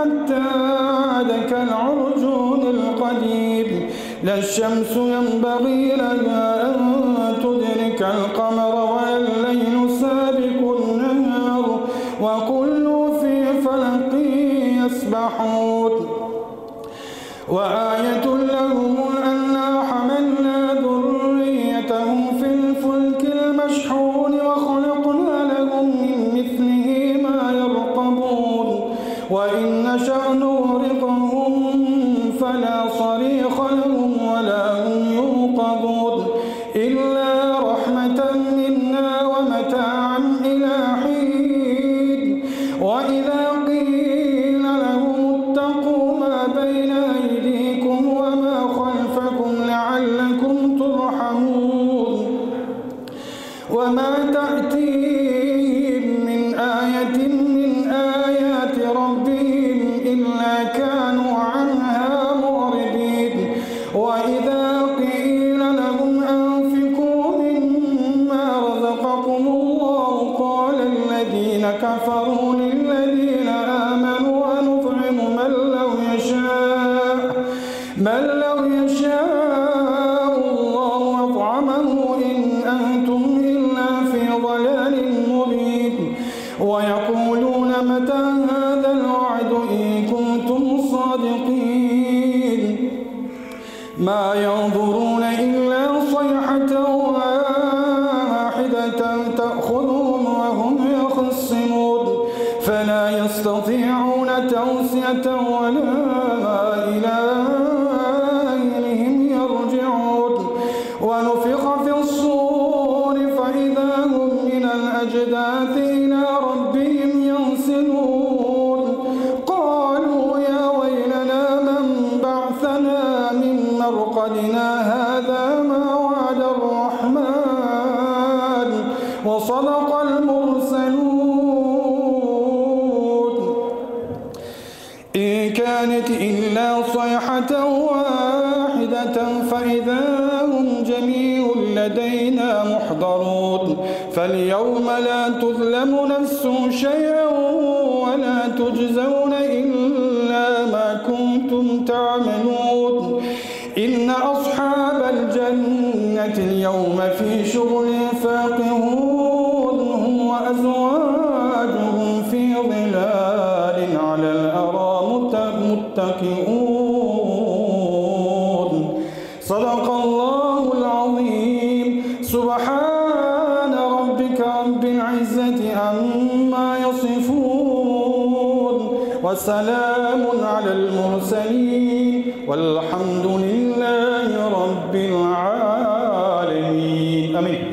حتى عاد كالعرجون القديم لا الشمس ينبغي لها أن تدرك القمر ولا الليل سابق النهار وكل في فلك يسبحون وآية لهم أنا حملنا ذريتهم في الفلك المشحون وخلقنا لهم من مثله ما يركبون وإن نشأ نغرقهم فلا صريخ لهم ولا هم ينقذون إلا رحمة منا ومتاعا إلى حين وإذا قيل لهم اتقوا ما بين أيديكم وما خلفكم لعلكم ترحمون وما تأتيهم من آية من آيات ربهم إلا كانوا عنها معرضين وإذا قيل لهم أنفقوا مما رزقكم الله قال الذين كفروا للذين آمنوا أنطعم من لو يشاء الله أطعمه إن أنتم إلا في ضلال مبين ويقولون متى هذا الوعد إن كنتم صادقين ما ينظرون إلا صيحة واحدة تأخذهم وهم يخصمون فلا يستطيعون توصية ولا إلى أهلهم يرجعون ونفخ في الصور فإذا هم من الأجداث إلى ربهم ينسلون قالوا يا ويلنا من بعثنا من مرقدنا هذا ما وعد الرحمن وصدق المرسلون إن كانت إلا صيحة واحدة فإذا هم جميع لدينا محضرون فاليوم لا تظلم نفس شيئا ولا تجزون إلا ما كنتم تعملون إن أصحاب الجنة اليوم في شغل فاقهون هم وأزواجهم في ظلال على الأرائك متكئون صدق الله العظيم سبحان ربك رب العزة عما يصفون وسلام على المرسلين والحمد لله رب العالمين آمين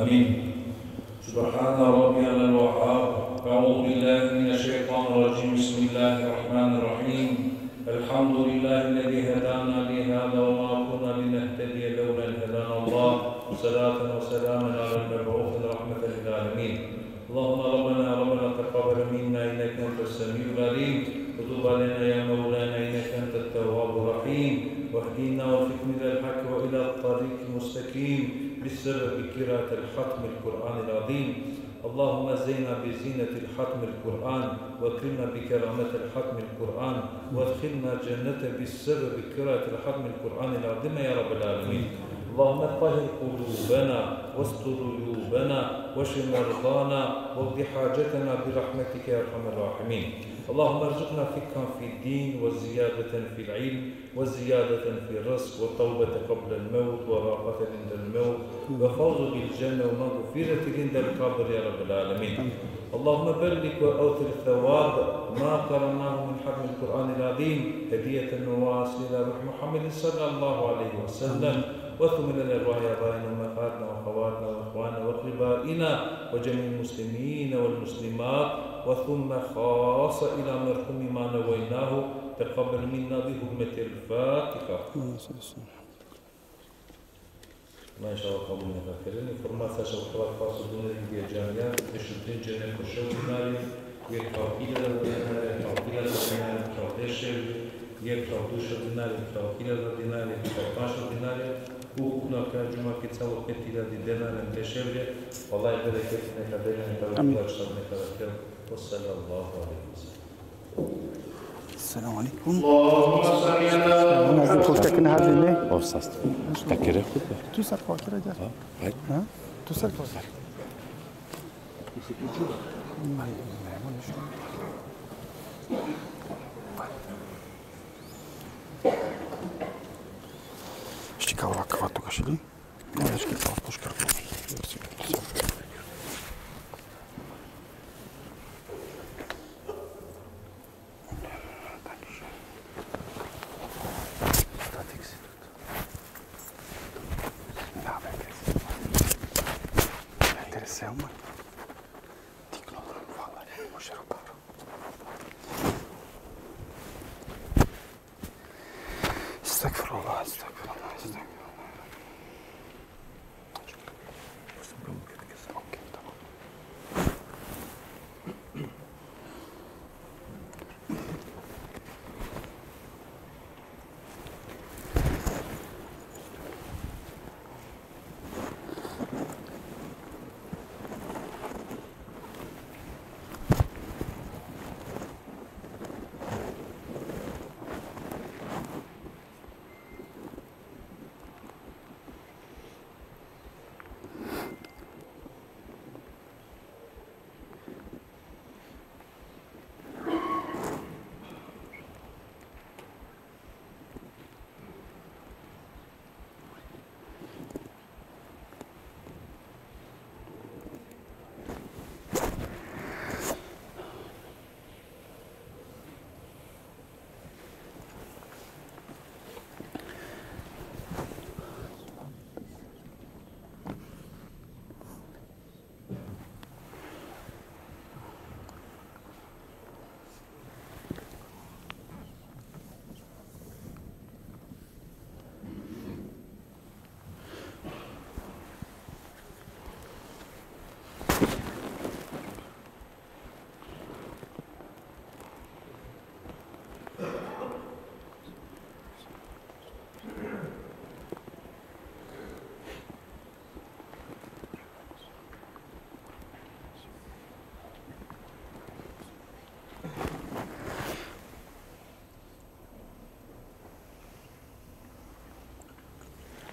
آمين. سبحان ربي على الوهاب. أعوذ بالله من الشيطان الرجيم. بسم الله الرحمن الرحيم. الحمد لله الذي هدانا لهذا وما كنا لنهتدي لولا أن هدانا الله. صلاة وسلاما على المبعوث رحمة للعالمين. اللهم ربنا تقبل منا إنك أنت السميع العليم وتب علينا يا مولانا إنك أنت التواب الرحيم واهدنا وفقنا إلى الحق وإلى الطريق المستقيم بسبب قراءة الختم القرآن العظيم. اللهم زينا بزينة الختم القرآن واكرمنا بكرامة الختم القرآن وادخلنا جنة بسبب قراءة الختم القرآن العظيم يا رب العالمين. اللهم طهر قلوبنا واستر عيوبنا واشف مرضانا واقض حاجتنا برحمتك يا ارحم الراحمين. اللهم ارزقنا فقها في الدين وزيادة في العلم وزيادة في الرزق وتوبة قبل الموت وراحة عند الموت وفوز بالجنة ومغفرة عند القبر يا رب العالمين. اللهم بلغ وأوثر ثواب ما قرأناه من حكم القرآن العظيم هدية وواصل إلى روح محمد صلى الله عليه وسلم وثم إلى الأرواح آبائنا وأمهاتنا وأخواتنا وإخواننا وأقربائنا وجميع المسلمين والمسلمات وثم خاصة إلى مرحوم ما نويناه تقبل منا بحرمة الفاتحة. ما شاء الله قبول نفكرين فرماسة شوكرات خاصة دون الجامعات الشدين جنة الشوك ناري يكفاكيل يكفاكيل يكفاكيل يكفاكوش ديناري يكفاكيل ديناري يكفاكاش ديناري وكنا كجمعة كتساوي كتير دينار انتشره والله يبارك فيك نكبرنا نكبر الله يشتغل نكبر وصلى الله عليه وسلم. السلام عليكم. اللهم صل على من از پشتکن هر دینه Oftast. Tackar det. تو سر کار کرده جا Nej. ها تو سر کار کرده Ще кава тук ще ли? Не, ще кава пушка. Selma. Tiknologi falan. Boşver o bağır. Estağfurullah, estağfurullah, estağfurullah. Okey, tamam.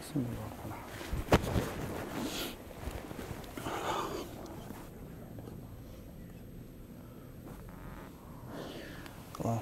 بسم الله الرحمن الرحيم. الله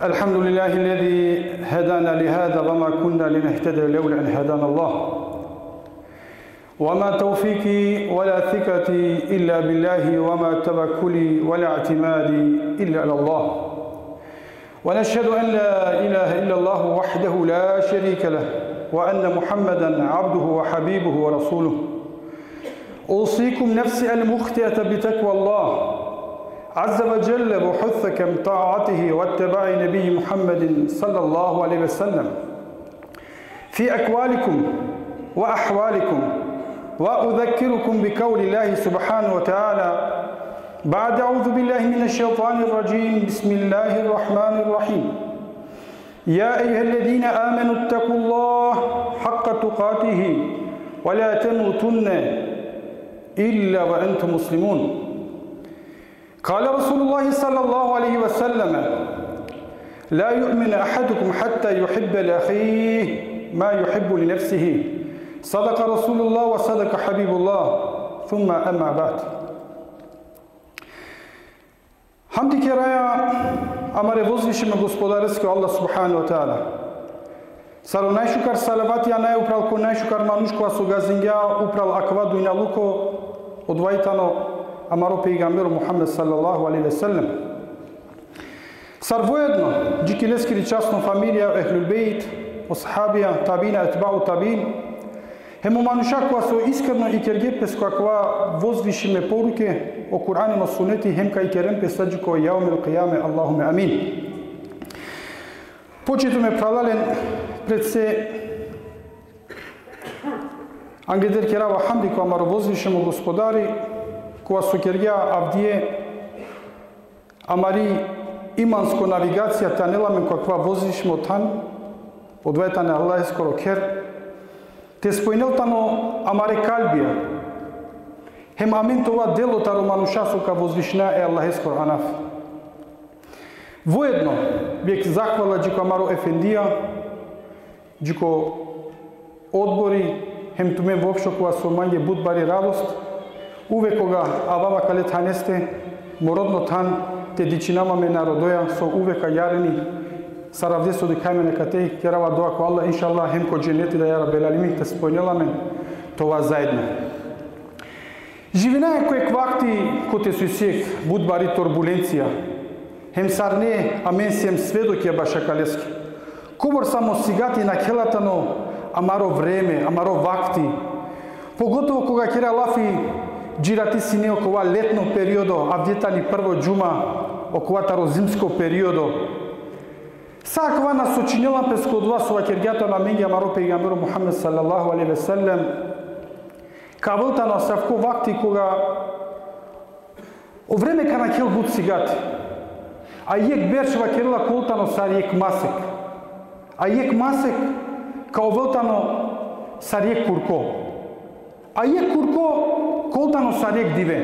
الحمد لله الذي هدانا لهذا وما كنا لنهتدي لولا أن هدانا الله وما توفيقي ولا ثقتي إلا بالله وما توكلي ولا اعتمادي إلا على الله ونشهد أن لا إله إلا الله وحده لا شريك له وأن محمدا عبده وحبيبه ورسوله أوصيكم نفسي المخطئة بتقوى الله عز وجل بحثكم طاعته واتباع نبي محمد صلى الله عليه وسلم في أقوالكم وأحوالكم وأذكركم بقول الله سبحانه وتعالى بعد أعوذ بالله من الشيطان الرجيم بسم الله الرحمن الرحيم يا أيها الذين آمنوا اتقوا الله حق تقاته ولا تموتن إلا وأنتم مسلمون قال رسول الله صلى الله عليه وسلم لا يؤمن أحدكم حتى يحب لأخيه ما يحب لنفسه صدق رسول الله وصدق حبيب الله ثم أما بعد Hamdi keraja amare vozvišima gospodarski Allah subhanahu wa ta'ala. Saro najšukar salavatija najupral ko najšukar manuškova su gazingja upral akvadu i naluko odvajtano amaro pejgamberu Muhammed sallallahu alaihi ve sellem. Sar vojedno džikileski časno familija Ehlul Bejt, ashabija, tabina, etba'u tabin, Hemo мануша која со искрено и кергепес која возвишиме поруке о Кур'ан и сунети хемка и керем песаджико јаумил қияме Аллахуме амин. Почитаме правдален пред се ангедер керава хамди која маро возвишимо господари која со кергја авдие амари иманско навигација танеламен која возвишимо тан одвајтане Аллах скоро кер те спојнелтано амаре калбија. Хем амин това дело таро манушасу ка возвишна е Аллах ескор анаф. Воедно век захвала джико амаро ефендија, джико одбори, хем туме воопшто кога со мање будбари радост, увек кога авава кале танесте, мородно тан, те дичинамаме народоја со увека јарени, саравдесо ди кајмене катеј, керава доа ко Аллах, иншаллах, хем ко дженети да јара белалими, те спојнеламе това заедно. Живина е кој квакти ко те суисек, будбари турбуленција, хем сарне, амен сием сведокија башакалески. Кобор само сигати на келатано, амаро време, амаро вакти, поготово кога кера лафи джирати сине окова летно периодо, авдетани прво джума, окова таро зимско периодо. Саква на сочинела песко два со кергјата на меѓа амаро пегамберо Мухаммед салаллаху алейхи ве селем, кавлта на савко вакти кога о време кана кел буд сигати. А јек бершва керла колтано сар јек масек. А јек масек као велтано сар јек курко. А јек курко колтано сар јек диве.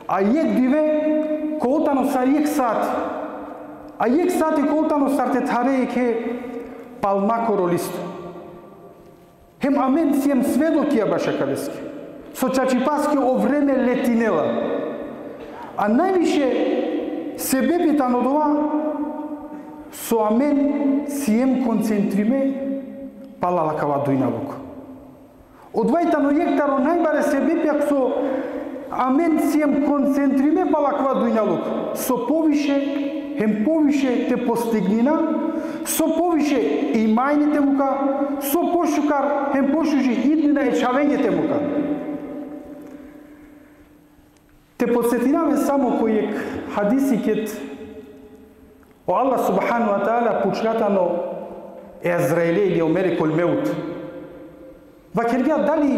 А јек диве колтано сар јек сати. А јек сати колтано сар те таре ке палмакоро листо. Хем амен сием сведокија башакалески. Со чачипаски о време летинела. А највише себепитан од ова со амен сием концентриме палалакава дујналук. Одвајтано јектаро најбаре себепјак со амен сием концентриме палакава дујналук. Со повише, хем повише те постигнина, со повише имајните мука, со пошукар, хем пошужи иднина и чавењете мука. Те подсетинаме само кој хадиси кет о Аллах субхану ва таала пучкатано Езраиле или Омерикол меут. Вакергја дали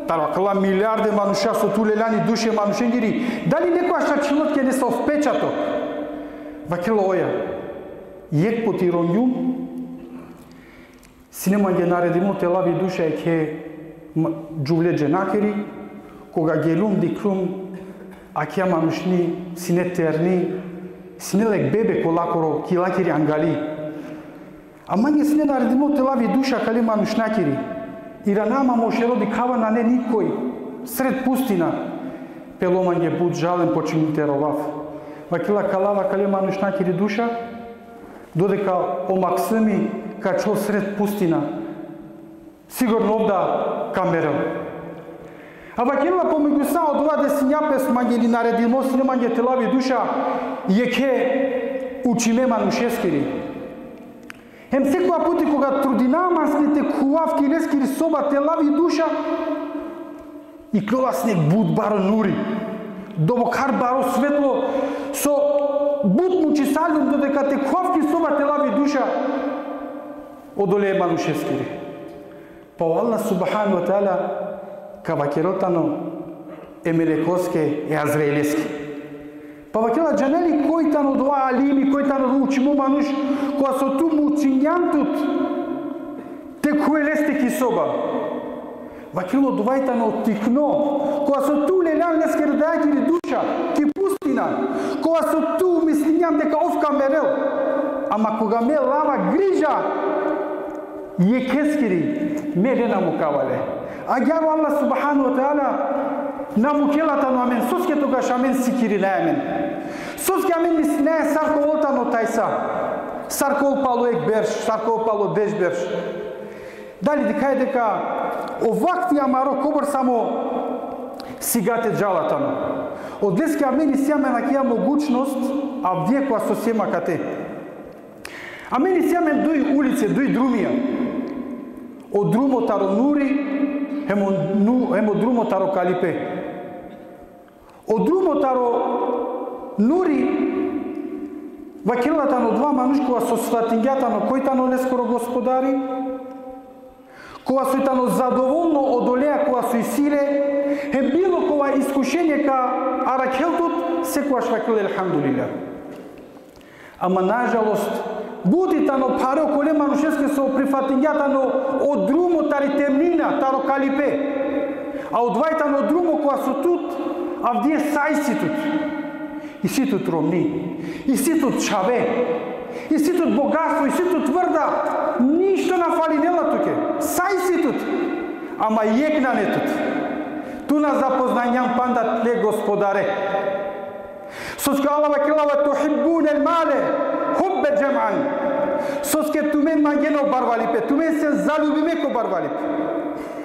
таракала милиарде мануша со тулелани душе манушенгири, дали некоја шачилот ке не се впечаток? Вакело оја, јек потиронјум, синема ги наредимо телави душа е ке джувле дженакери, кога гелум дикрум, акија манушни, сине терни, сине лек бебе колакоро, килакери ангали. А мање сине наредимо телави душа кали манушнакери. Иранама може роди кава на не никој, сред пустина, пеломање буд жален починуте ровав. Вакила калава кали манушнакери душа, додека омаксими качо сред пустина. Сигурно овда камерел. А вакила помеѓу са од ова десињапес мање или наредимо сине мање телави душа, јеке учиме манушескери. Хем секоја пути кога трудинамасните куавки лескери соба телави душа, и клоласник буд баро нури, добокар баро светло, со буд мучи салјум додека те куавки соба телави душа, одоле манушескери. Па Аллах субхану ва таала кавакеротано е мелекоске е азраелески. Па вакела джанели кој тано доа алими, кој тано учимо мануш, која со ту муцинјантут те куелесте ки соба. Вакело довајтано тикно, која со ту лелян лескер дајки душа, ки пустина, која со ту мислињам дека овка мерел, ама кога ме лава грижа, јекескери, мелена му кавале. А гјаро Аллах субхану ва таала намукелата но амен, соске тогаш амен сикири на амен. Соске амен не сарко олтано тајса, сарко олпало ек берш, сарко олпало деш берш. Дали дикај дека овакти амаро кобор само сигате джалатано. Од деске амен сијаме на кија могучност, а вие која со сема кате. Амен сијаме дуј улице, дуј друмија. Од друмотаро нури, hemo drumo taro kalipe. O drumo taro nuri vakilata no dva manuškova so svatinjata no koji tano neskoro gospodari, koja su tano zadovoljno odolea, koja su isile, hem bilo koja iskušenje ka arakheltut, se koja švakile alhamdulillah. Ама nažalost, budi tano pare okole manušeske so prifatinjata no od drumo tari temnina, taro kalipe, a odvaj tano drumo koja su tut, a vdje sajsi tut. I si tut romni, i si tut čave, i si tut bogatstvo, i si tut tvrda, ništo na falinela tuke, sajsi tut, ама jekna ne tut. Tu na zapoznanjam panda tle gospodare. Soske Allah vakilava tuhibbun el male, hubbe džem'an. Soske tumen mangeno barvalipe, tumen se zalubime ko barvalipe.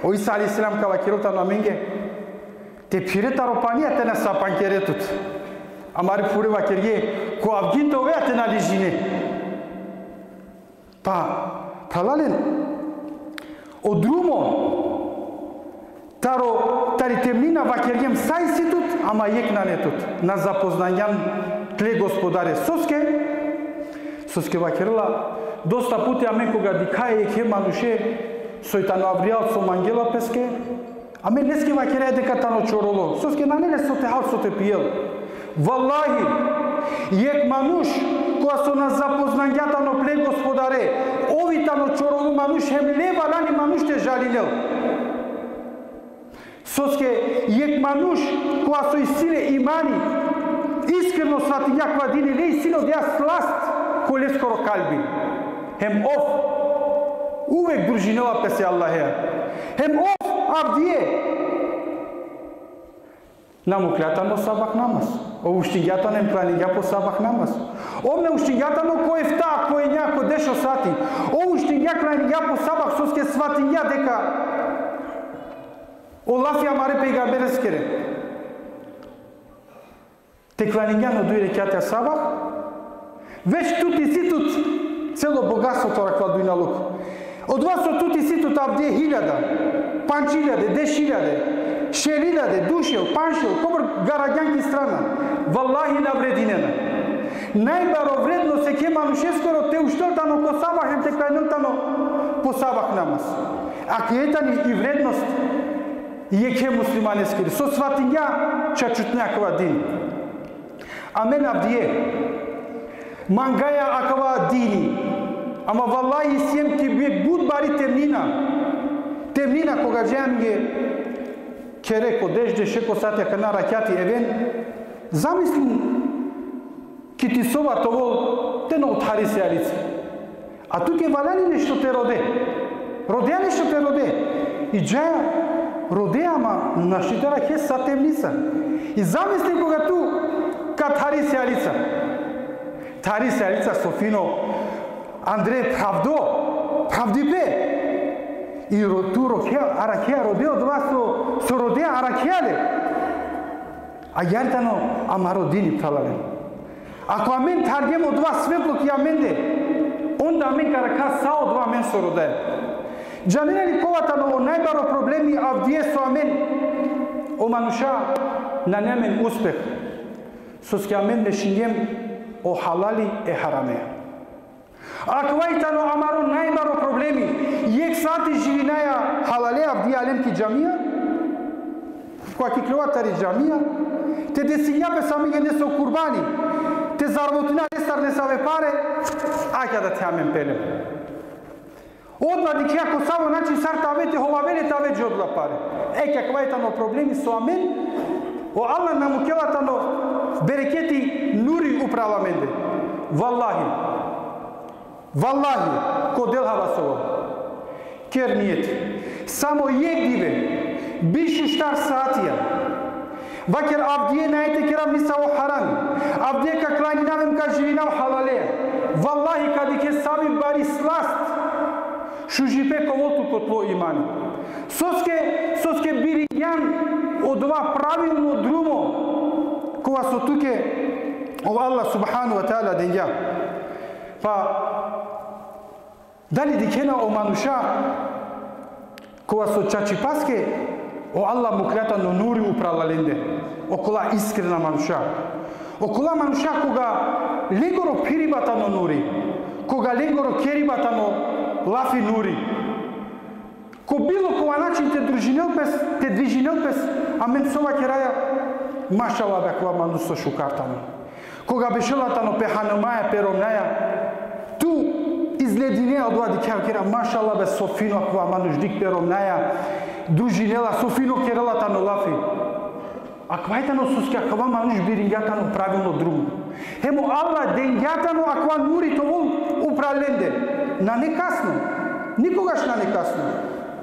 O Isa a.s. ka vakilota no amenge, te pire taropania te na sapankere tut. Amari pure vakirye, ko avginto ve te na lijine. Pa, talalen, o drumo, tari temnina vakirjem sajsi tut, ama jekna ne tut. Na zapoznanjan tle gospodare. Soske vakirla, dosta puti amen koga dikaje jekhe manuše, soj tano avrijal so mangela peske, amen neske vakirja deka tano čorolo. Soske nanele sote hal sote pijel. Wallahi, jek manuš koja su na zapoznanjata no ple gospodare, ovi tano čorolo manuš hem leva lani manuš te žalinel. Soske jek manuš koja su isile imani, iskreno svatinja koja dini ne isile od ja slast kole skoro kalbi. Hem of, uvek družinela pese Allahe. Hem of avdije. Nam ukljatano sabah namaz. O uštinjatano em planingja po sabah namaz. Ovne uštinjatano ko je vta, ko je njako dešo sati. O uštinja planingja po sabah soske svatinja deka o lafya mare peygambere skere. Te klaningja no 2 rekate sabah, već tuti situt celo bogatstvo torakva dunjaluk. Od vas su tuti situt avdje 1000, 5000, 10.000, 6.000, dušel, panšel, kobr garagjanki strana. Wallahi na vredinena. Najbaro vredno se ke manušeskoro te ušteltano ko sabah hem te klaniltano po sabah namaz. A kjetani i vrednost jeke muslimaneskiri. So svatinja čačutnjakova din. Amen avdije. Mangaya akava dini. Ama wallahi sjem ki bir bud bari temnina. Temnina koga džem je kereko dežde šeko satja kana rakjati even. Zamislim ki ti sova tovol te no uthari se alice. A tu ke valani nešto te rode. Rodea nešto te rode. I džaja rodea ma našitara ke sa temnica. I zamislim koga tu kad thari se alica. Thari se alica Sofino Andrej pravdipe. I tu arakea rodeo od vas so rodea arakeale. A jartano amaro dini talale. Ako amen targemo od vas svetlo ki amende, onda amen karaka sao od vas amen so rodaje. Džanine kovatano najbaro problemi avdije su amen o manuša na nemen uspeh. Soske amen nešinjem o halali e harame. Akvajtano amaro najbaro problemi jek sati živinaja halale avdije alem ki džamija, koja ki klovatari džamija, te desinjape samige neso kurbani, te zarvotina nestar nesave pare, ajka da te amen pelem. Odmah dik jako samo naći sarta avete hovavele ta već odla pare. Eka kvajtano problemi su amen, o Allah nam ukelatano bereketi nuri uprava mende. Wallahi, ko delhava sovo. Ker nijeti. Samo jek dive, bišu štar satija. Vakir avdiye nayete kiram nisa o harami. Avdiye ka klani navem ka živina o halale. Wallahi kad ike sami bari slast. Šužipe kovoltu kotlo imani. Soske birijan od ova pravilno drumo kova su tuke o Allah subhanahu wa ta'ala denja. Pa da li dikena o manuša Кога со чачи паске, о Аллах му клята но нури упралаленде, окола искрена мануша. Окола мануша кога легоро пирибата но нури, кога легоро керибата но лафи нури. Ко било кога начин те движинел пес, а мен сова кераја, машала бе кога манусо шукартано. Кога бешелата но пеханомаја перомнаја, ту излединеа од вади кера, машала бе софино кога мануш дик перомнаја, дружинела софино кералата но лафи. А квајта но суска кога мануш бирингјата но правилно друм. Хемо Алла денгјата но аква нури товол управленде. На некасно. Никогаш на некасно.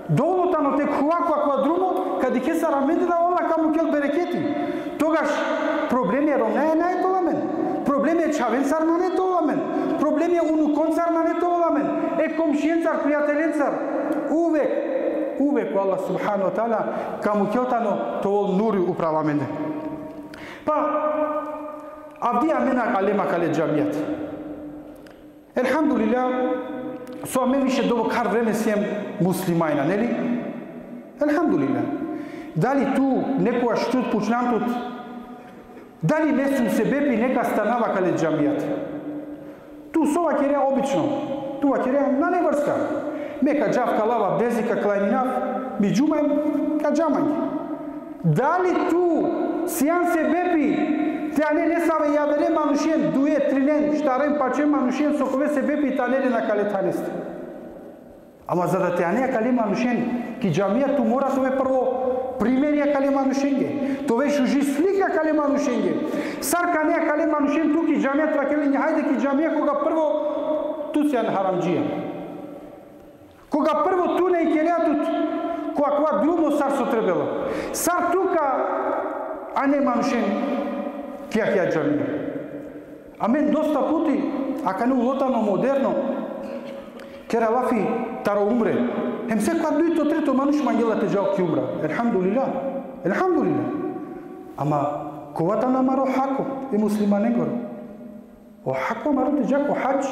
Долута но тек хуако аква друмо, каде ке са раменде да Алла каму кел берекети. Тогаш проблем е ромнаја на етоламен. Проблем е чавенцар на нетоламен. Проблем е унуконцар на нетоламен. Е комшиенцар, пријателенцар. Увек Аллах субхану ва таала каму келтано тоа нури управаменде. Па авди амена алема кале џамијат. Елхамдулилlah, со мен више добро кар време сием муслимајна, нели? Елхамдулилlah. Дали ту некоја штут почнантут, дали не сум се бепи нека станава кале џамијат. Ту сова кереа обично, туа кереа на неврска. Мека джавка лава безика клајнинав, ми џумајм ка џамањ. Дали ту сијан се бепи, теане не саве јавере манушиен, дуе, тринен, штарен паче манушиен, сокове се бепи танере на кале танест. Ама за да теане кале манушиен, ки џамија ту мора сове прво примерија кале манушенге. Тове шужи слика кале манушенге. Сарка неа кале манушен ту ки џамија това келе, хајде ки џамија кога прво ту сијан харамџија. Кога прво ту не кереатут, кога друго сар со требело. Сар тука, а не манушен, кија џамија. А мен доста пути, ака не улотано модерно, кера лафи таро умре. Хем секоја дуито трето мануш мангелате жал ки умра. Елхамдулилlah. Ама ковата на маро хако и муслиманенгор. О хако маро те жако хач.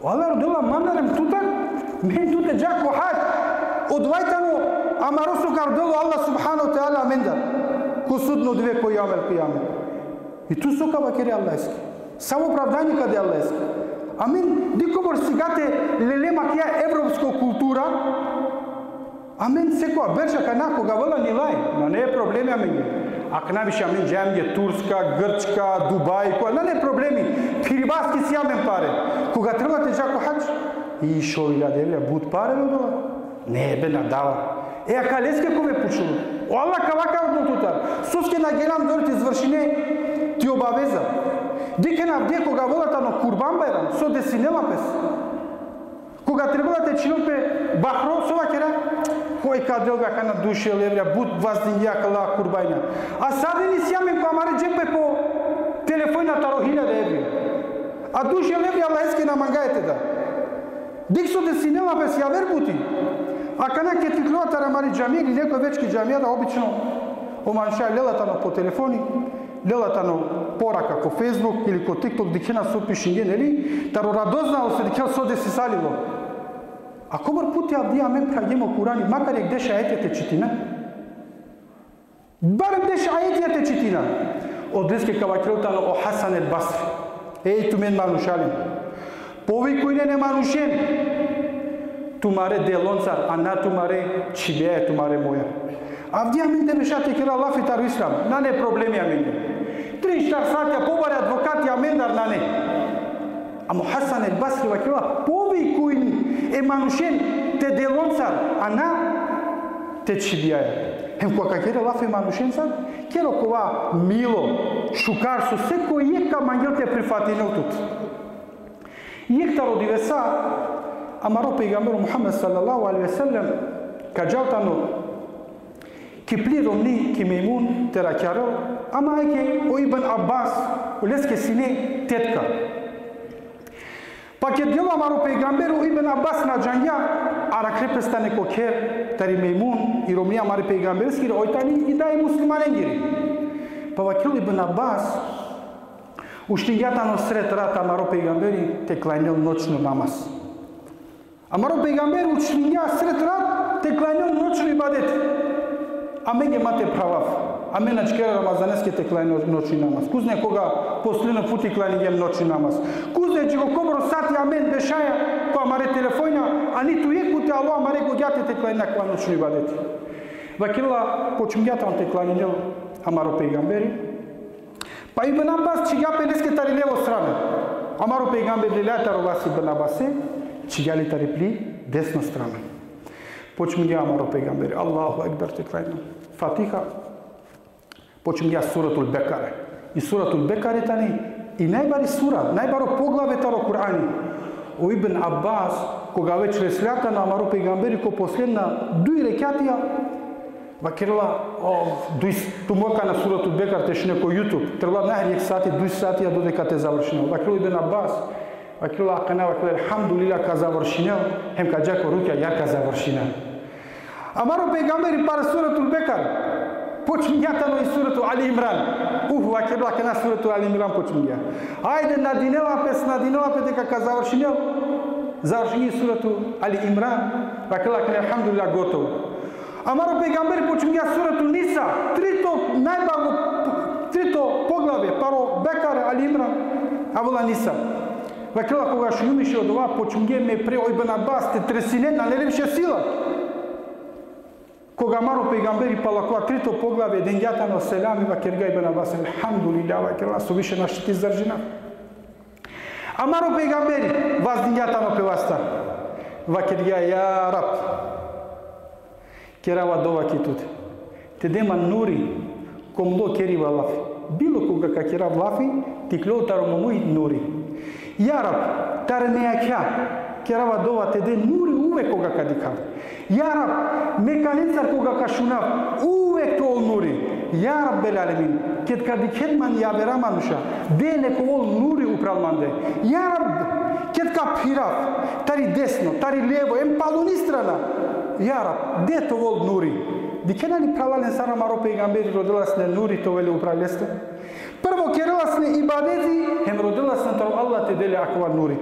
Алла родила манарем тута, мен туте жако хач. Одвајтано амаро су кардело Аллах субхану таала аменда. Ко судно две кој јамел. И ту сокава кере Аллах иски. Само оправдање каде Аллах иски. Амен, дикобор сигате лелема кија европска култура, амен секоја берша кај накога вела нилај, но не е проблеми амен. Ако навише амен џамија турска, грчка, Дубај, која не е проблеми, пирибаски си амен паре. Кога требате жако хач, и шо 1000 евра буд паре дола? Не бе надава. Е ака леске кове пучулу. О Аллах кавака однотутар. Суске на гелам дорите извршине ти обавеза. Дике на вде кога волата на курбан байрам, со десинела пес. Кога требалате чинопе бахро, сова кера, кој кадел бяка на душе левря, буд ваздињака ла курбајна. А саде ни сјамен која маре джепе по телефојна таро 1000 еври. А душе левря лајске на мангаете да. Дик со десинела пес јавер бути. А кана ке ти клювата рамари џамија или некој вечки џамија да обично оманшај лелата на по телефони, лелата на порака ко Фейсбук или ко TikTok дикена со пишинге, нели? Таро радознало се дикена со деси салило. А комар пути абди амен прагемо Курани, макар ек деше ајетите читина. Барем деше ајетите читина. Од деске кавакрелтано о Хасан ел Басри. Еј ту мен манушалин. Пови кој не манушен. Тумаре делонцар, а на тумаре чибеја тумаре моја. Авди амен дебешате кера лафи тару ислам. На не проблеми амен. 3-4 сати побаре адвокати амендар на не. Амо Хасан ел Басри вакила пови кој е манушен те делонцар, а на те чибеја. Хем кога кера лафи манушенцар, кера кова мило, шукар со секој ека мангел те прифатинел тут. Јекта родивеса, амаро пейгамбер Мухаммед салаллаху алейхи ва саллем, каџалтано ки плиромни ки меймун теракјарел, ама еке о Ибн Аббас, улеске сине тетка. Па ке дело амаро пейгамберу Ибн Аббас на џанја, ара крепестане ко кер, тари меймун, и ромни амари пейгамбер скире, ојтани и да е муслиманен гири. Па вакил Ибн Аббас, уштињата на сред рата амаро пейгамбери те клајнел ноќно намаз. Амаро пейгамбер учиња сред рад те клањал ночни ибадет. Амен ги мате правав. Амен ачкера рамазанески те клањал ночни намаз. Кузне кога последно пути клањал ночни намаз. Кузне че го кобро сати амен бешаја која маре телефојна, а ниту ек пути Аллах маре го ѓате те клањал ночни ибадет. Вакила почињата те клањал амаро пейгамбери. Па Ибн Аббас че ја пенеске тари лево страна. Амаро пейгамбер лилата роваси Ибн Аббасе че ја ли тари пли десно страна. Почему я амаро пейгамбери? Аллаху екбер те клањал. Фатиха. Почему я суратул Бекаре. И суратул Бекаре тани и најбари сура, најбаро поглаве таро Кур'ани. У Ибн Аббас кога веќе реслята на амаро пейгамбери ко последна дуи рекатија вакирла тумока на суратул Бекар тешне ко YouTube. Трла нахри 1 сати, 2 сати додека те завршинал. Вакирла Ибн Аббас вакирла акана вакирла алхамдулилlah ка завршинал, хем ка џако рукја ја ка завршинал. Амаро пейгамбери пара суратул Бекар почињата и сурату Али Имран. Вакирла кана сурату Али Имран почиња. Ајде надинела пе дека ка завршинал. Завршини сурату Али Имран. Вакирла кана алхамдулилlah готово. Амаро пейгамбери почиња сурату Ниса. Трито поглаве, паро Бекар, Али Имран, авола Ниса. Вакирла кога шу јумише од ова почиња ме пре Ибн Аббас те тресине на лелевше сила. Кога амаро пейгамбери палакува трито поглаве денјата на селами вакирга Ибн Аббас алхамдулилlah вакирла со више на шти заржина. Амаро пейгамбери ваз денјата на певаста вакирга ја раб керава дова китут. Те дема нури комло керива лафи. Било кога ка кера лафи ти кло таромомуи нури. Ја раб таре неакја керава дова те де нури увек кога ка дика. Ја раб меканецар кога ка шунав увек то нури. Ја раб бел алемин кет ка дикет ман ја бера мануша дене ко ол нури управлманде. Ја раб кет ка пирав тари десно, тари лево, ем палуни страна. Ја раб дето вол нури. Дикена ли правален сара маро пейгамбери родиласне нури то вели управлесте? Прво кереласне ибадети, хем родиласне таро Аллах те деле аква нури.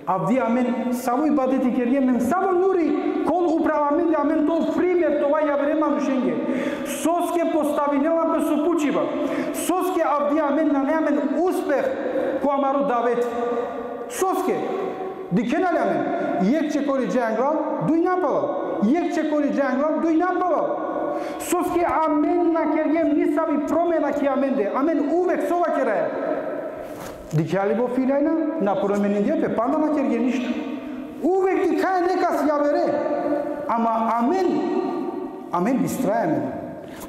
Авди амен само ибадети кериемем само нури кол управамен амен тол пример това ја врема нушенге. Соске поставинела бе сопучива. Соске авди амен на неамен успех која маро давет. Соске дикена ли амен? Јекче кори джанглал, дуј напалал. Јекче кори джанглал, дуј напалал. Соске амен на керием нисави промена ки аменде. Амен увек сова кераја. Дикјали бо филајна, на промени дјепе, панда на керге ништо. Увек дикаја нека си ја вере. Ама амен бистрајаме.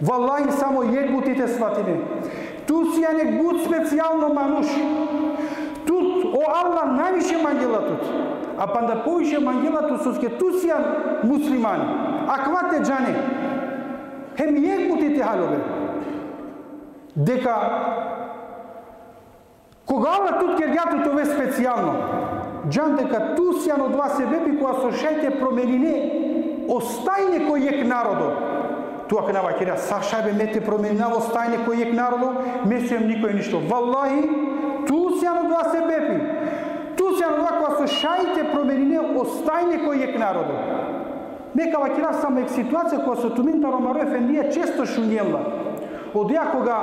Валлахи само јек бутите сватине. Ту си ја нек бут специјално мануш. Тут, о Аллах, највише мангела тут. А панда повише мангела тут соске ту си ја муслимани. Аквате джане. Хем јек бутите халове. Дека кога Аллах тут кергјато тоа е специјално. Джан дека ту си ја од вас себеби која со шајте променине остајне кој ек народо. Туа кнава кирја сашајбе мете променава остајне кој ек народо, месуем никој ништо. Валлахи, ту си ја од вас себеби. Ту си ја од вас која со шајте променине остајне кој ек народо. Нека вакира само ек ситуација која со Тумин Таромаро Ефендија често шуњела. Од ја кога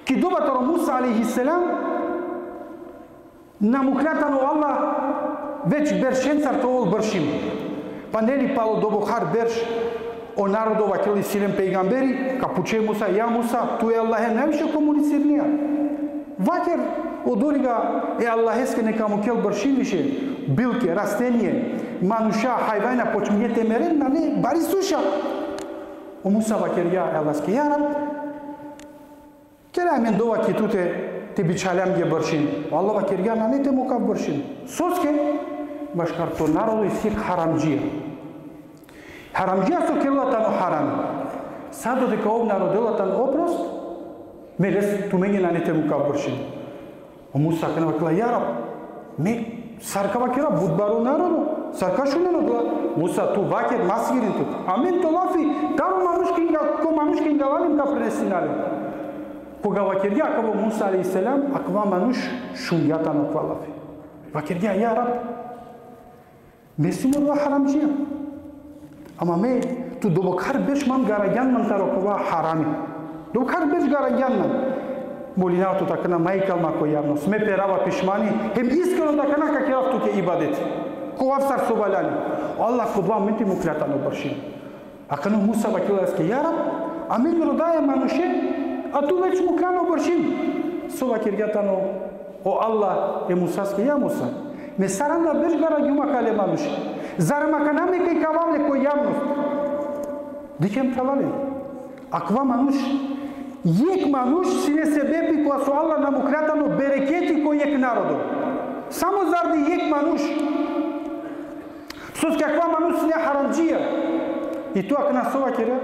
ки добатаро Муса алейхиселам на муклятано Аллах веќе бершенцар тоа ол бршим. Па нели пало до Бухар берш о народо вакили силен пейгамбери, капуче Муса, ја Муса, ту е Аллахе највише комуницирнија. Вакер одорига е Аллахеске нека му кел бршимише, билке, растение, мануша, хајвајна, почмијете мерен, на не, бари суша. О Муса вакер ја Аллахске, ја раб, кера мен дова ки туте те бичалям ге бршим. Аллах вакер ја на не те му кав бршим. Соске, башкар то народо и сик харамджија. Харамджија со келатано харами. Садо дека ов народелатан опрост, мелес ту мење на не те му кав бршим. О Муса кена вакела, ја раб, ме сарка вакера будбаро народо. Сарка шунено гла. Муса ту вакер масгирин тут. Амен то лафи, таро мамушкин галалим ка пренесинале. Кога вакерја каво Муса алейхиселам, аква мануш шунјата на квалафи. Вакерја, ја раб, Mesumur va haramjiya. Ama me tu dobokar beş man garagan man tarokova harami. Dobokar beş garagan man. Molina tu takana Michael Makoyavno. Sme perava pishmani. Hem iskreno takana kakelav tu ke ibadet. Ko avsar sobalani. Allah ko 2 minути mu klятано бърши. А кано Муса вакиласки яра, ами родая мануше, а ту вече му кляно бършим. Сова киргятано, о Аллах е Мусаски, я Муса. Ме саранда беш гара гюма кале мануше. Зарамаканаме кай кававле кой явност. Дикем талале. Аква мануш, ек мануш сине себепи коя со Аллах на му клятано берекети кой ек народо. Само заради ек мануш. Сос каква мануш сине харамджия. И това къна сова кира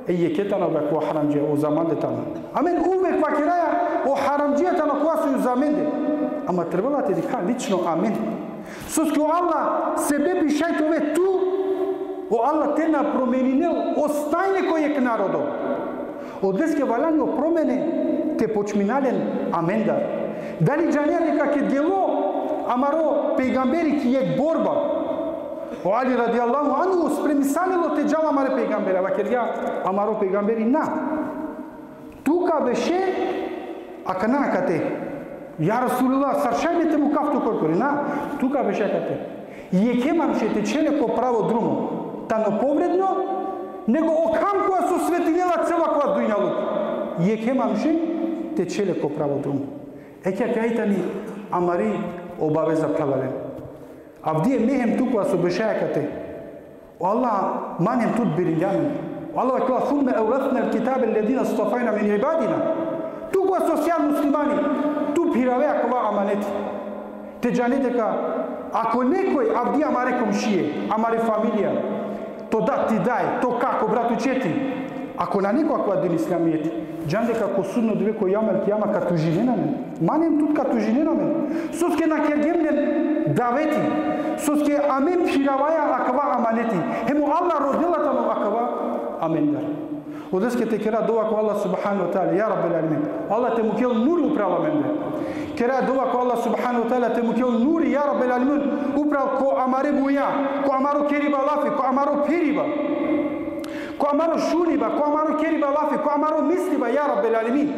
е екетана бе ква харамджия о замандетана. Амен уве ква кирая о харамджията на ква со юзаменде. Ама трябвала те дика лично амен. Сос ко Аллах себе пишайтове ту о Аллах те на променинел остайне кой ек народо. От днеске валяни о промене те почминален амендар. Дали джаня дека ке дело амаро пейгамбери ки ек борба. O Ali radijallahu anhu spremisalilo te džava mare peygamberi. Ava ker ja amaro peygamberi na. Tuka beše akana akate. Ja Rasulullah saršajnete mu kaftu korkori. Na. Tuka beše akate. Jeke manše te čele ko pravo drumo. Tano povredno nego okam koja su svetinjela cela koja dujnjaluk. Jeke manše te čele ko pravo drumo. Ekja kajtani amari obaveza plavalen. Avdije mehem tukva su bešajkate. Allah manem tut birinjamin. Allah kla thumme awrathna alkitab alladhina istafayna min ibadina. Tukva social muslimani tu pirave akova amaneti. Te janete ka ako nekoj avdija amare komšije, amare familija, to da ti daj, to kako bratu četi. Ako na neko akva din islamijeti, janete ka ko sudno dve ko jamel kiyama ka tužinena men. Manem tut ka tužinena men. Suske na kergemnen daveti. Soske amen piravaya akava amaneti. Hemu Allah rodilatan akava amendar. Odeske te kera dua ko Allah subhanahu wa ta'ala ya rabbil alamin. Allah te mukel nur uprava mende. Kera dua ko Allah subhanahu wa ta'ala te mukel nur ya rabbil alamin uprav ko amare buya, ko amaro keriba lafi, ko amaro piriba. Ko amaro shuriba, ko amaro keriba lafi, ko amaro misliba ya rabbil alamin.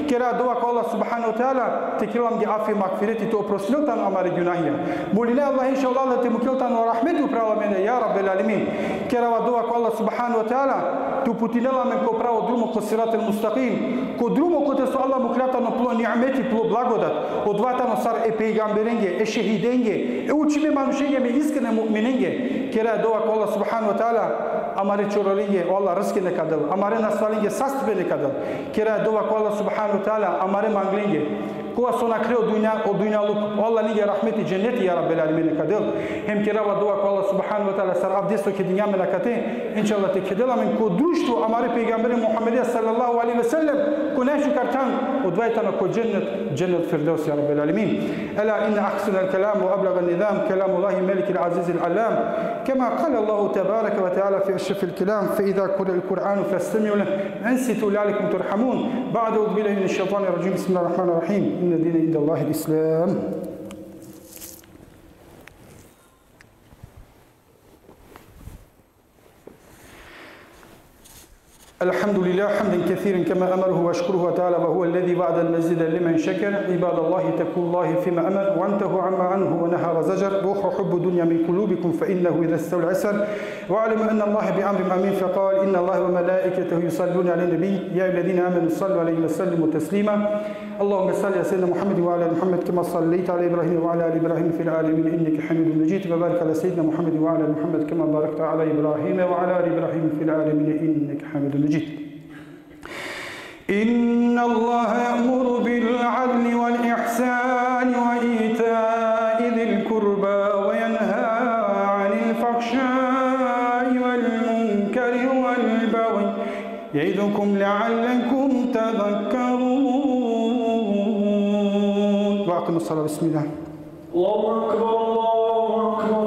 Kera dua ko Allah subhanahu wa ta'ala te kiram di afi magfireti to oprostilo tan amare günahia. Molina Allah inşallah Allah te mukel tan rahmetu uprava mende ya rabbil alamin. Kera dua ko Allah subhanahu wa ta'ala tu putinela men ko pravo drumo ko sirat al mustaqim. Ko drumo ko te so Allah muklata no plo ni'meti, plo blagodat. Odvatano sar e pejgamberenge, e shehidenge, e učime manušenge me iskrene mu'minenge. Kera dua ko Allah subhanahu wa ta'ala amare čorolinge o Allah rızkı ne kadar, amare nasvalinge sastbe ne kadar. Kera dua ko Allah subhanahu wa ta'ala amare manglinge. Koa sona kre o dunjaluk, o Allah nige rahmeti cenneti ya rabbil alamin ne kadar. Hem kera va dua ko Allah subhanahu wa ta'ala sar abdesto ke dünya melakate. İnşallah te kedela men ko društvo amare peygamberi Muhammediyya sallallahu aleyhi ve sellem ko nešu kartan odvajtana ko cennet firdevs ya rabbil alamin. Ela inne ahsana al-kelam wa ablaga al-nizam kelamullahi melikil azizil allam. Kema qala Allahu tebareke ve teala fi أشرف الكلام فإذا قرأ القرآن فاستمعوا له أنصتوا لعلكم ترحمون بعد أعوذ بالله من الشيطان الرجيم بسم الله الرحمن الرحيم إن الدين عند الله الإسلام الحمد لله حمدا كثيرا كما أمره وأشكره تعالى وهو الذي وعد المزيد لمن شكر عباد الله اتقوا الله فيما أمر وانتهوا عما عنه ونهى وزجر روح حب الدنيا من قلوبكم فإنه إذا استوى العسر واعلموا أن الله بأمر أمين فقال إن الله وملائكته يصلون على النبي يا الذين آمنوا صلوا عليه وسلموا تسليما اللهم صل على سيدنا محمد وعلى آل محمد كما صليت على إبراهيم وعلى آل إبراهيم في العالمين إنك حميد مجيد وبارك على سيدنا محمد وعلى آل محمد كما باركت على إبراهيم وعلى آل إبراهيم في العالمين إنك حميد مجيد إن الله يأمر بالعدل والإحسان وإيتاء ذي القربى وينهى عن الفحشاء والمنكر والبغي يعظكم لعلكم تذكرون وأقم الصلاة بسم الله الله أكبر الله أكبر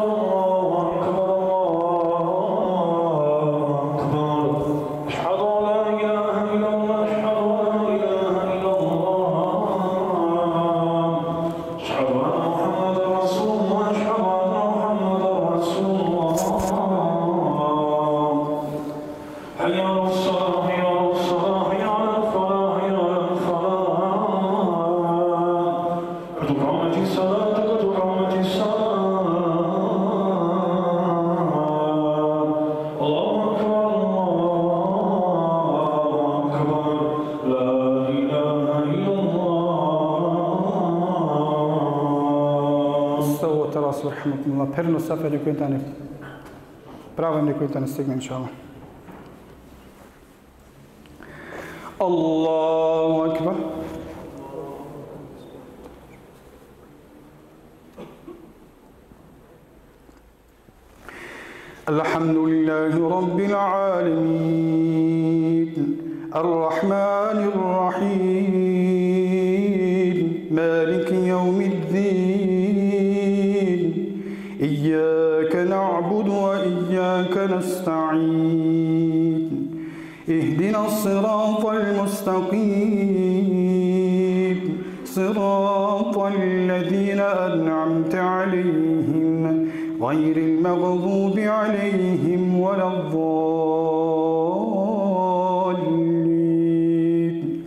rahmatullah. Perno safa ne kujtani. Pravo ne kujtani stigne inshallah. Allahu akbar. الحمد لله رب العالمين الرحمن الرحيم مالك يوم الدين إياك نعبد وإياك نستعين اهدنا الصراط المستقيم صراط الذين أنعمت عليهم غير المغضوب عليهم ولا الضالين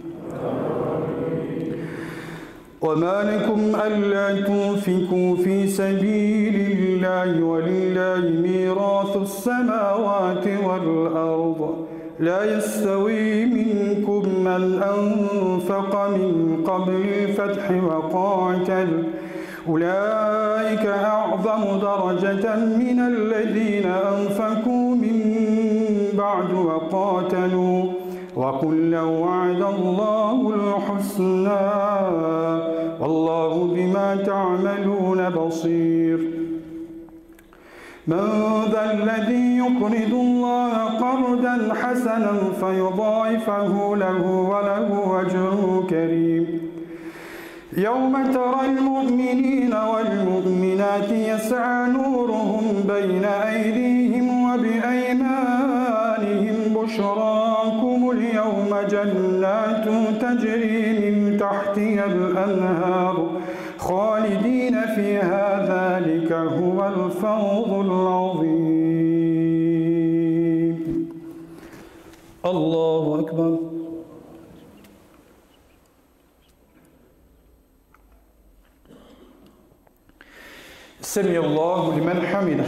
وما لكم ألا تنفقوا في سبيل الله ولله ميراث السماوات والأرض لا يستوي منكم من أنفق من قبل الفتح وقاتل أولئك أعظم درجة من الذين أنفقوا من بعد وقاتلوا وكلا وعد الله الحسنى والله بما تعملون بصير من ذا الذي يقرض الله قرضا حسنا فيضاعفه له وله أجر كريم يوم ترى المؤمنين والمؤمنات يسعى نورهم بين أيديهم وبأيمانهم بشراكم اليوم جنات تجري من تحتها الأنهار خالدين فيها ذلك هو الفوز العظيم الله أكبر سمع الله لمن حمده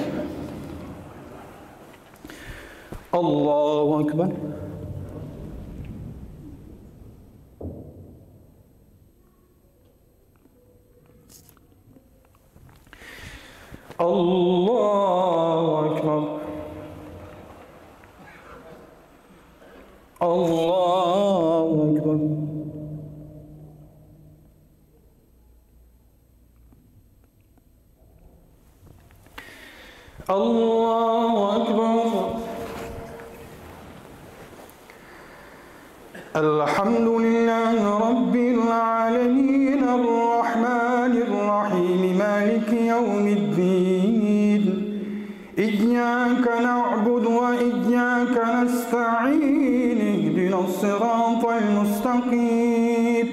الله أكبر الله أكبر الله أكبر الله أكبر الحمد لله رب العالمين الرحمن الرحيم مالك يوم الدين إياك نعبد وإياك نستعين اهدنا الصراط المستقيم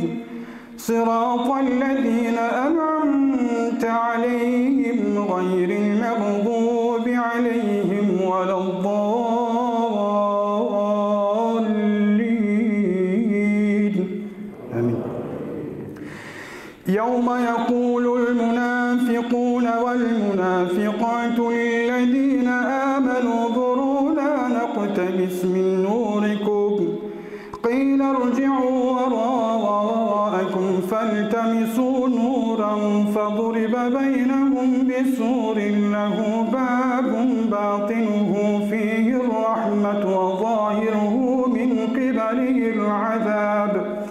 صراط الذين أنعمت عليهم غير المغضوب عليهم ولا الضالين آمين يوم يقول المنافقون والمنافقات للذين آمنوا انظرونا نقتبس من نوركم قيل ارجعوا وراءكم فالتمسوا نورا فضرب بينهم بسور له باب باطنه فيه الرحمة وظاهره من قبله العذاب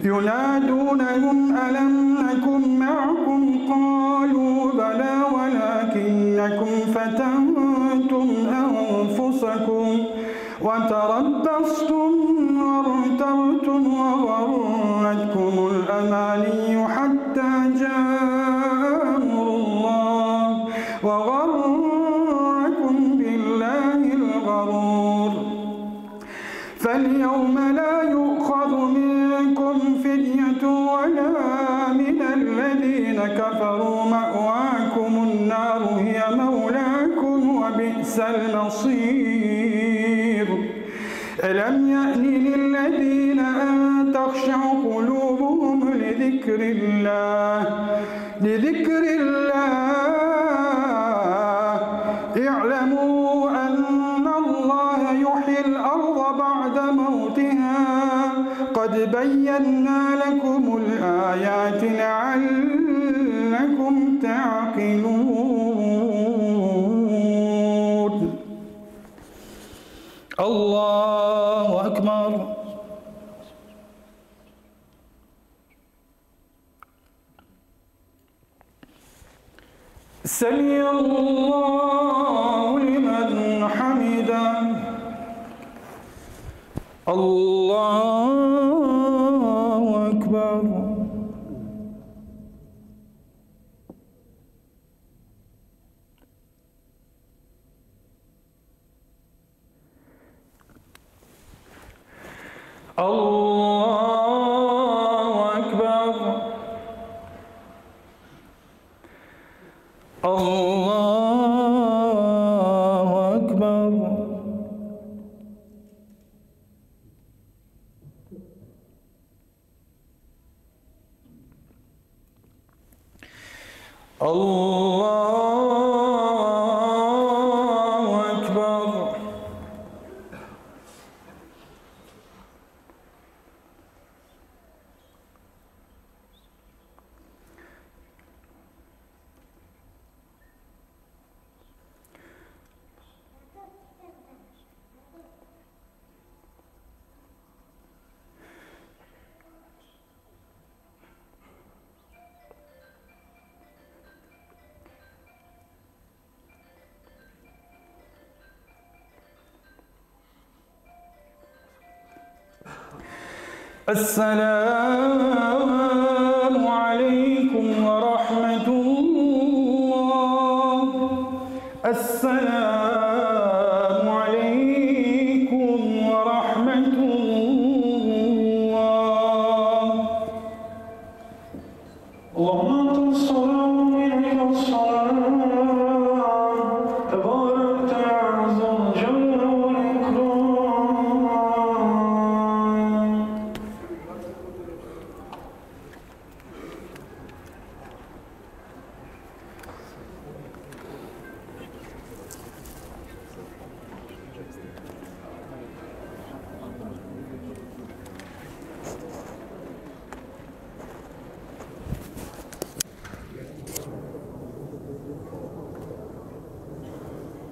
ينادونهم ألم نكن معكم قالوا بلى ولكنكم فتنتم أنفسكم وتربصتم وارتبتم وغرتكم الأماني حتى جاء أمر الله وغركم بالله الغرور فاليوم لا يؤخذ منكم فدية ولا من الذين كفروا مأواكم النار هي مولاكم وبئس المصير ألم يأن للذين أن تخشع قلوبهم لذكر الله اعلموا أن الله يحيي الأرض بعد موتها قد بينا لكم الآيات لعلكم تعقلون الله أكبر. سمع الله لمن حمده. الله أكبر. الله أكبر. الله أكبر. الله أكبر. السلام عليكم ورحمة الله. السلام